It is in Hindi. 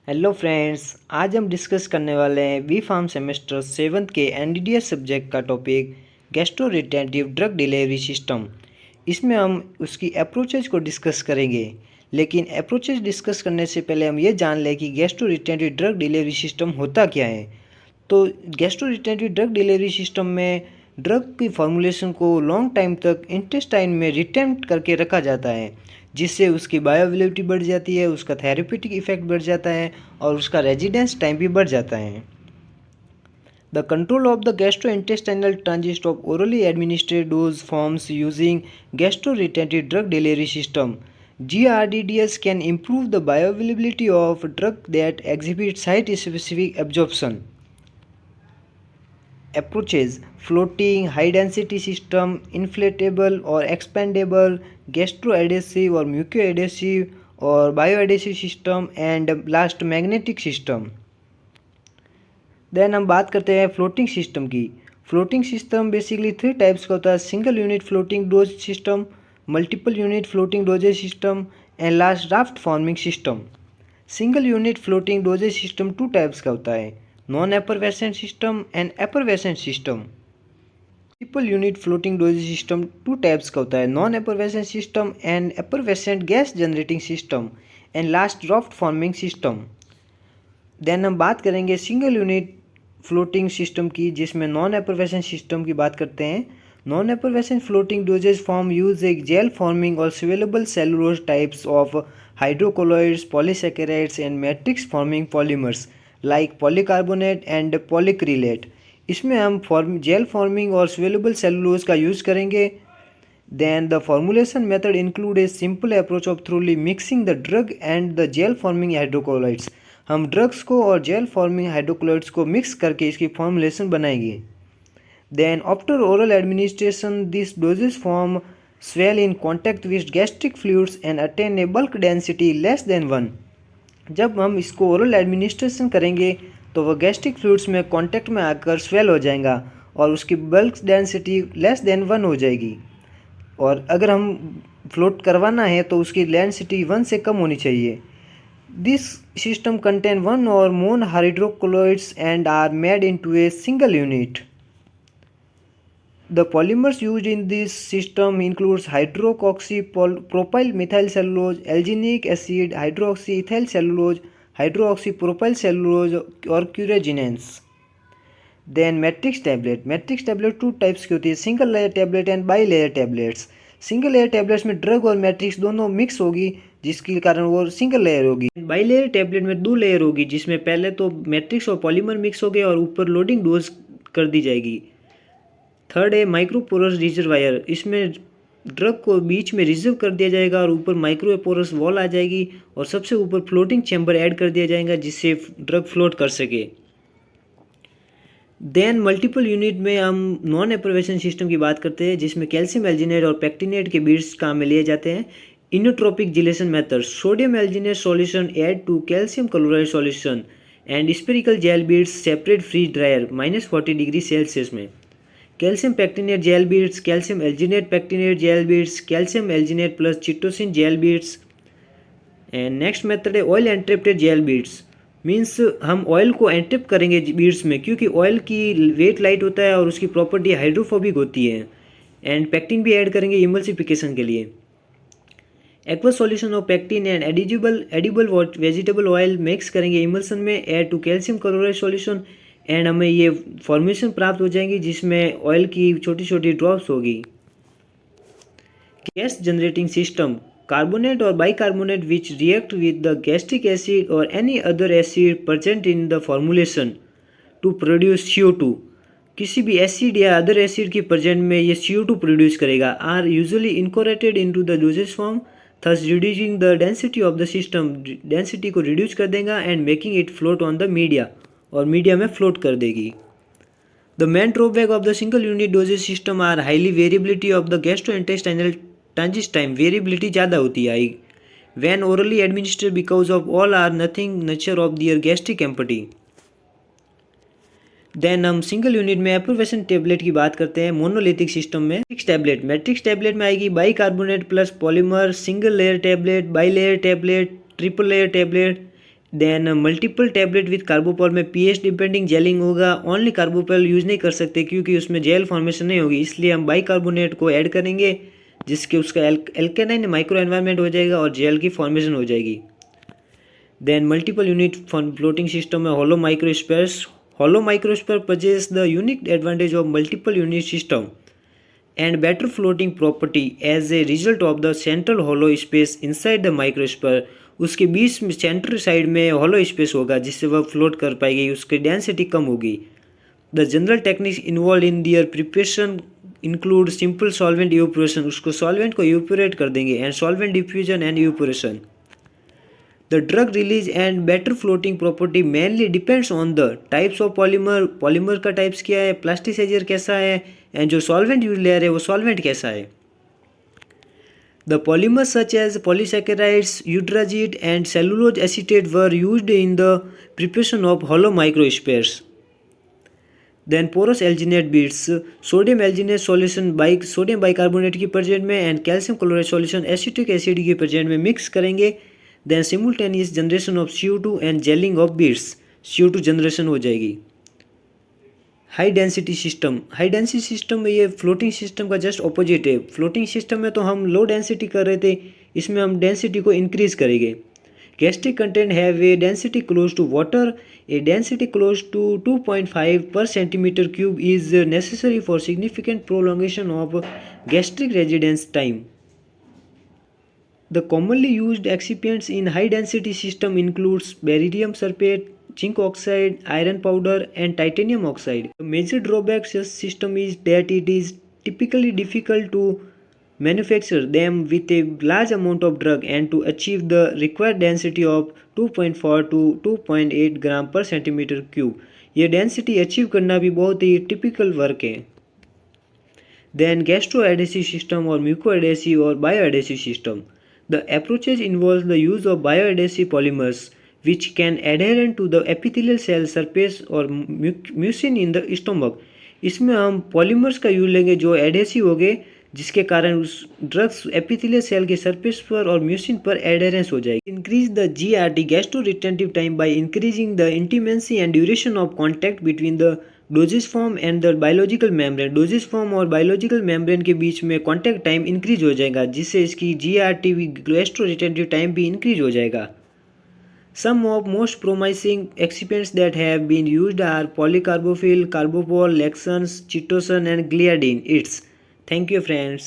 हेलो फ्रेंड्स, आज हम डिस्कस करने वाले हैं बी फार्म सेमेस्टर 7th के एनडीडीएस सब्जेक्ट का टॉपिक गैस्ट्रोरिटेंटिव ड्रग डिलीवरी सिस्टम। इसमें हम उसकी अप्रोचेज को डिस्कस करेंगे, लेकिन अप्रोचेज डिस्कस करने से पहले हम ये जान लें कि गैस्ट्रोरिटेंटिव ड्रग डिलीवरी सिस्टम होता क्या है। तो गैस्ट्रोरिटेंटिव ड्रग डिलीवरी सिस्टम में ड्रग की फॉर्मुलेशन को लॉन्ग टाइम तक इंटेस्टाइन में रिटेन करके रखा जाता है, जिससे उसकी बायोअवेलेबिलिटी बढ़ जाती है, उसका थेरेप्यूटिक इफेक्ट बढ़ जाता है और उसका रेजिडेंस टाइम भी बढ़ जाता है। The control of the gastrointestinal transit of orally administered dose forms using gastroretentive drug delivery system GRDDS can improve the bioavailability of drug that exhibit site-specific absorption. Approaches: floating, high density system, inflatable or expandable, gastroadhesive or mucoadhesive or bioadhesive system, and last magnetic system. Then हम बात करते हैं फ्लोटिंग सिस्टम की। फ्लोटिंग सिस्टम बेसिकली 3 टाइप्स का होता है: single unit floating dose system, multiple unit floating doses system and last draft forming system. Single unit floating doses system 2 types का होता है: non effervescent system and effervescent system. Multiple unit floating doses system 2 types का होता है: non effervescent system and effervescent gas generating system and last draft forming system. Then हम बात करेंगे सिंगल यूनिट फ्लोटिंग सिस्टम की, जिसमें नॉन एफरवेसेंट सिस्टम की बात करते हैं। Non effervescent floating dosage form use a gel forming और swellable cellulose types of hydrocolloids, polysaccharides and matrix forming polymers like polycarbonate and polyacrylate. इसमें हम जेल फॉर्मिंग और स्वेलेबल सेलुलोज का यूज़ करेंगे। Then the formulation method include a simple approach of thoroughly mixing the drug and the gel forming hydrocolloids। हम ड्रग्स को और जेल फॉर्मिंग हाइड्रोक्लोराइड्स को मिक्स करके इसकी फॉर्मुलेशन बनाएंगे। Then after oral administration this dosages form swell in contact with gastric fluids and attain a bulk density less than 1। जब हम इसको ओरल एडमिनिस्ट्रेशन करेंगे तो वह गैस्ट्रिक फ्लूइड्स में कॉन्टैक्ट में आकर स्वेल हो जाएगा और उसकी बल्क डेंसिटी लेस देन 1 हो जाएगी। और अगर हम फ्लोट करवाना है तो उसकी डेंसिटी 1 से कम होनी चाहिए। This system contain 1 or more hydrocolloids and are made into a single unit. The polymers used in this system includes hydroxypropyl methyl cellulose, alginic acid, hydroxyethyl cellulose, hydroxypropyl cellulose और carrageenans. Then matrix tablet. Matrix tablet 2 types की होती है: single layer tablet and bi layer tablets. Single layer tablets में ड्रग और मैट्रिक्स दोनों मिक्स होगी, जिसके कारण वो सिंगल लेयर होगी। बाई लेयर टैबलेट में 2 लेयर होगी, जिसमें पहले तो मैट्रिक्स और पॉलीमर मिक्स हो गए और ऊपर लोडिंग डोज कर दी जाएगी। थर्ड है माइक्रोपोरस रिजर्वायर। इसमें ड्रग को बीच में रिजर्व कर दिया जाएगा और ऊपर माइक्रोपोरस वॉल आ जाएगी और सबसे ऊपर फ्लोटिंग चैम्बर ऐड कर दिया जाएगा, जिससे ड्रग फ्लोट कर सके। देन मल्टीपल यूनिट में हम नॉन एप्रोवेशन सिस्टम की बात करते हैं, जिसमें कैल्शियम एल्जिनेट और पेक्टिनेट के बीड्स काम में लिए जाते हैं। Ionotropic gelation method: sodium alginate solution add to calcium chloride solution and spherical gel beads separate freeze dryer -40 degree Celsius में। Calcium pectinate gel beads, calcium alginate pectinate gel beads, calcium alginate plus chitosan gel beads. And next method है oil entrapped gel beads. Means हम ऑयल को एंट्रिप करेंगे बीड्स में, क्योंकि ऑयल की वेट लाइट होता है और उसकी प्रॉपर्टी हाइड्रोफोबिक होती है। एंड पेक्टिन भी ऐड करेंगे इमल्सिफिकेशन के लिए। Aqua solution of pectin and edible vegetable oil mix करेंगे इमल्सन में, add to calcium chloride solution and हमें ये फॉर्मेशन प्राप्त हो जाएंगी, जिसमें ऑयल की छोटी छोटी ड्रॉप्स होगी। Gas generating system: carbonate or bicarbonate which react with the gastric acid or any other acid present in the formulation to produce CO2। किसी भी एसिड या अदर एसिड की प्रेजेंट में ये CO2 प्रोड्यूस करेगा। Are usually incorporated into the dosage form, thus reducing the density of the system. Density को रिड्यूस कर देगा and making it float on the media, और मीडिया में फ्लोट कर देगी। The main drawback of the single unit dosage system are highly variability of the gastrointestinal transit time. Variability ज़्यादा होती है when orally administered because of all or nothing nature of their gastric empty. Then हम सिंगल यूनिट में एप्रोवेशन टैबलेट की बात करते हैं। मोनोलिथिक सिस्टम में मैट्रिक्स टैबलेट में आएगी bicarbonate plus polymer, single layer tablet, bi layer tablet, triple layer tablet then multiple tablet with carbopol में पीएच डिपेंडिंग जेलिंग होगा। ओनली कार्बोपॉल यूज़ नहीं कर सकते क्योंकि उसमें जेल फॉर्मेशन नहीं होगी, इसलिए हम बाइकार्बोनेट को ऐड करेंगे जिसके उसका एल्केनाइन माइक्रो एनवायरनमेंट हो जाएगा और जेल की फॉर्मेशन हो जाएगी। Then multiple unit floating system में hollow माइक्रोस्फेयर्स। Hollow microsphere possess the unique advantage of multiple unit system and better floating property as a result of the central hollow space inside the microsphere। उसके बीच में सेंटर साइड में hollow space होगा जिससे वह फ्लोट कर पाएगी, उसकी डेंसिटी कम होगी। The general techniques involve in their preparation include simple solvent evaporation, उसको सॉल्वेंट को इवेपोरेट कर देंगे, and solvent diffusion and evaporation. The drug release and better floating property mainly depends on the types of polymer, polymer का टाइप्स क्या है, प्लास्टिसाइजर कैसा है, एंड जो सॉल्वेंट यूज ले रहे हैं वो सॉल्वेंट कैसा है। The polymers such as polysaccharides, eutrazide and cellulose acetate were used in the preparation of hollow microspheres। Then porous alginate beads, sodium alginate solution sodium bicarbonate की प्रेजेंट में and calcium chloride solution acetic acid की प्रेजेंट में मिक्स करेंगे। Then simultaneous generation of CO2 and gelling of beads, CO2 generation हो जाएगी। High density system, high density system में ये फ्लोटिंग सिस्टम का जस्ट ऑपोजिट है। फ्लोटिंग सिस्टम में तो हम लो डेंसिटी कर रहे थे, इसमें हम डेंसिटी को इंक्रीज करेंगे। Gastric content have a density close to water. A density close to 2.5 per centimeter cube is necessary for significant prolongation of gastric residence time। The commonly used excipients in high density system includes barium sulfate, zinc oxide, iron powder and titanium oxide। The major drawback to this system is that it is typically difficult to manufacture them with a large amount of drug and to achieve the required density of 2.4 to 2.8 gram पर सेंटीमीटर क्यूब। ये डेंसिटी अचीव करना भी बहुत ही टिपिकल वर्क है। देन गैस्ट्रो एडेसिव सिस्टम और म्यूको एडेसिव और bio adhesive system. The approaches involve the use of bio adhesive polymers which can adherent to the epithelial cell surface और म्यूसिन इन द स्टोमक। इसमें हम पॉलीमर्स का यूज लेंगे जो एडेसिव हो गए, जिसके कारण उस ड्रग्स एपिथेलियल सेल के सरफेस पर और म्यूसिन पर एडहेरेंस हो जाएगी। Increase the GRT gastro retentive time by increasing the intimacy and duration of contact between the dosage form and the biological membrane. Dosage form और बायोलॉजिकल मेम्ब्रेन के बीच में कॉन्टैक्ट टाइम इंक्रीज हो जाएगा, जिससे इसकी GRT गैस्ट्रो रिटेंटिव टाइम भी इंक्रीज हो जाएगा। Some of most promising excipients that have been used are polycarbophil, carbopol, Lexans, chitosan and gliadin. Thank you friends.